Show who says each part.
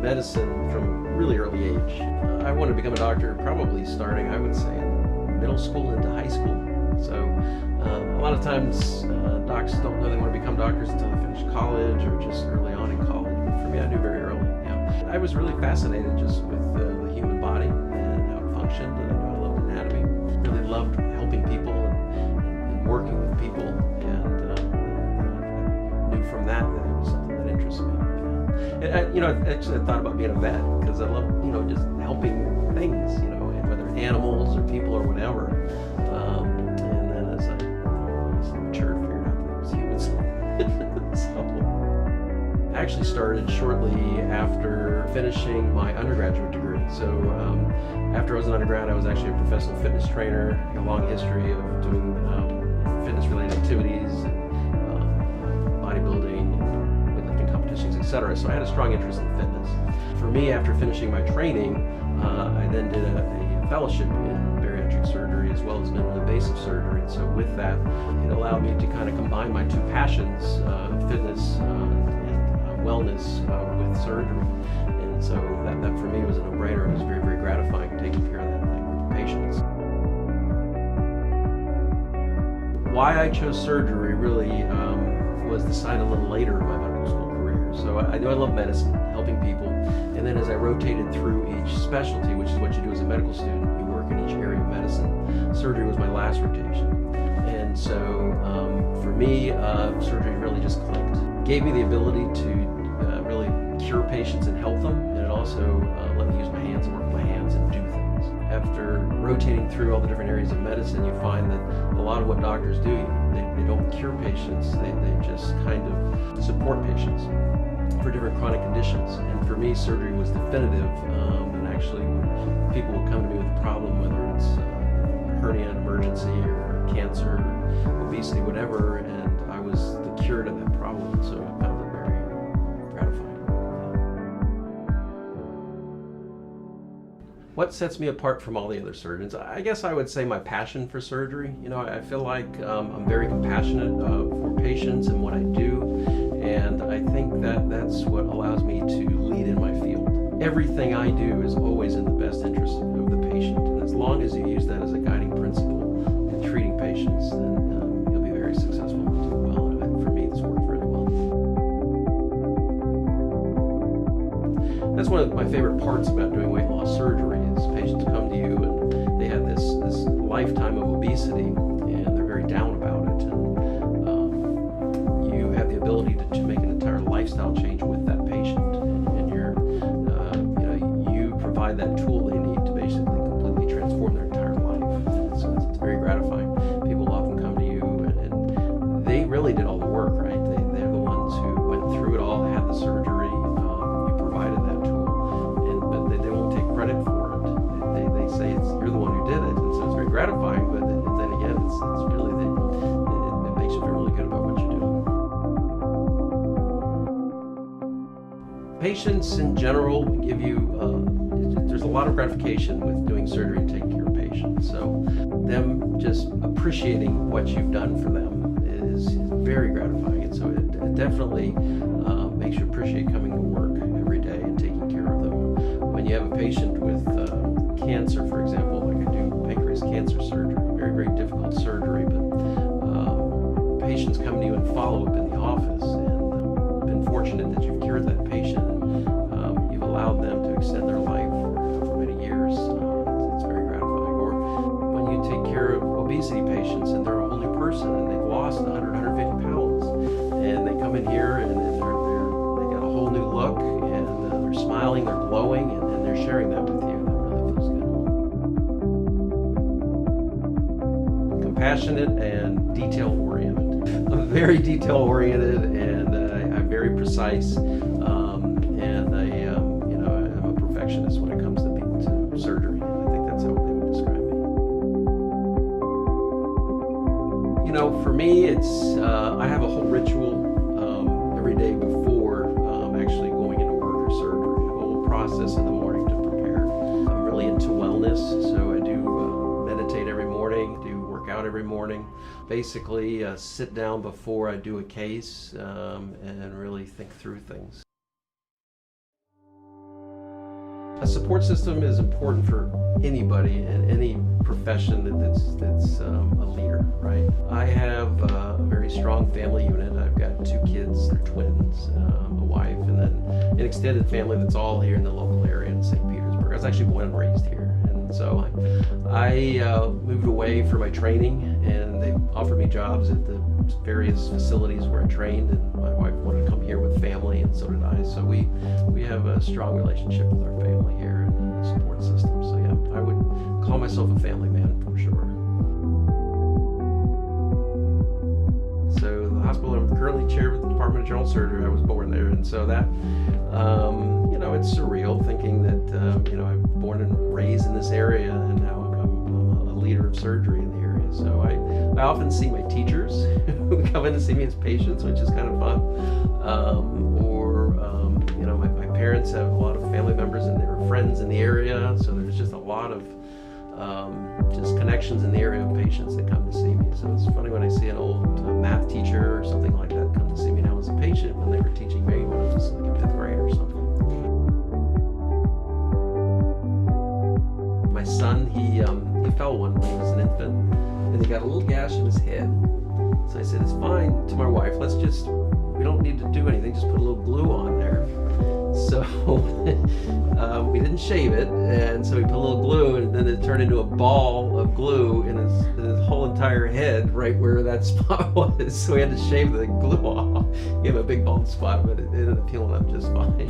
Speaker 1: medicine from a really early age. I wanted to become a doctor probably starting, I would say, in middle school into high school. So a lot of times docs don't know they want to become doctors until they finish college or just early on in college. But for me, I knew very early. I was really fascinated just with the human body and how it functioned, and I knew I loved anatomy. Really loved helping people and working with people, and I knew from that it was something that interested me. And actually I thought about being a vet because I love, just helping things, whether animals or people or whatever. And then as I matured, figured out that it was humans. So I actually started shortly after finishing my undergraduate degree. So after I was an undergrad, I was actually a professional fitness trainer, a long history of doing fitness-related activities, bodybuilding, weightlifting competitions, etc. So I had a strong interest in fitness. For me, after finishing my training, I then did a fellowship in bariatric surgery as well as minimally invasive surgery. And so with that, it allowed me to kind of combine my two passions, fitness and wellness with surgery. And so that for me was a no-brainer. It was very, very gratifying taking care of that group of patients. Why I chose surgery really was decided a little later in my medical school career. So I knew I love medicine, helping people, and then as I rotated through each specialty, which is what you do as a medical student, you work in each area of medicine. Surgery was my last rotation. And so for me, surgery really just clicked. Gave me the ability to really cure patients and help them, and it also let me use my hands and work with my hands and do things. After rotating through all the different areas of medicine, you find that a lot of what doctors do, they don't cure patients, they just kind of support patients for different chronic conditions. And for me, surgery was definitive, and actually when people will come to me with a problem, whether it's a hernia, an emergency, or cancer, obesity, whatever, and I was the cure to that problem, so I found it very gratifying. What sets me apart from all the other surgeons? I guess I would say my passion for surgery. I feel like I'm very compassionate for patients and what I do, and I think that's what allows me to lead in my field. Everything I do is always in the best interest of the patient, and as long as you use that as a guiding principle in treating patients, then you'll be very successful and do well. And for me, it's worked really well. That's one of my favorite parts about doing weight loss surgery is patients come to you and they have this lifetime of obesity and they're very down about it. And you have the ability to make an entire lifestyle change with that patient, and you provide that tool they need to basically completely transform their entire life. And so it's very gratifying. People often come to you and they really did all the work, right? They're the ones who went through it all, had the surgery. Credit for it. They say you're the one who did it, and so it's very gratifying. But then again, it's really it makes you feel really good about what you're doing. Patients in general give you there's a lot of gratification with doing surgery and taking care of patients. So them just appreciating what you've done for them is very gratifying, and so it definitely makes you appreciate coming to work every day and taking care of them. When you have a patient with cancer, for example, like I do pancreas cancer surgery, very, very difficult surgery, but patients come to you and follow up in the office, and been fortunate that you've cured that patient, and you've allowed them to extend their life for many years. It's very gratifying. Or when you take care of obesity patients and they're a whole new person and they've lost 100, 150 pounds, and they come in here and they got a whole new look, and they're smiling, they're glowing, and they're sharing that with you. That really feels good. Compassionate and detail-oriented. I'm very detail-oriented, and I'm very precise, and I'm a perfectionist when it comes to surgery. I think that's how they would describe me. For me, it's I have a whole ritual every day before actually going into work or surgery. A whole process in the morning to prepare. I'm really into wellness, so I do meditate every morning, do work out every morning. Basically, sit down before I do a case and really think through things. A support system is important for anybody in any profession that's a leader, right? I have a very strong family unit. I've got 2 kids, they're twins, a wife, and then an extended family that's all here in the local area in St. Petersburg. I was actually born and raised here, and so I moved away for my training, and they offered me jobs at the various facilities where I trained, and my wife wanted to come here with family, and so did I. So we have a strong relationship with our family here and the support system. So yeah, I would call myself a family man for sure. So the hospital I'm currently chair of the Department of General Surgery, I was born there, and so that it's surreal thinking that I'm born and raised in this area, and now I'm a leader of surgery in the area. So I often see my teachers who come in to see me as patients, which is kind of fun. My parents have a lot of family members and their friends in the area, so there's just a lot of just connections in the area of patients that come to see me. So it's funny when I see an old math teacher or something like that come to see me now as a patient when they were teaching me when I was like a 5th grade or something. My son, he fell one when he was an infant, and he got a little gash in his head. So I said, it's fine, to my wife, we don't need to do anything, just put a little glue on there. So we didn't shave it, and so we put a little glue, and then it turned into a ball of glue in his whole entire head, right where that spot was. So we had to shave the glue off. He had a big bald spot, but it ended up healing up just fine.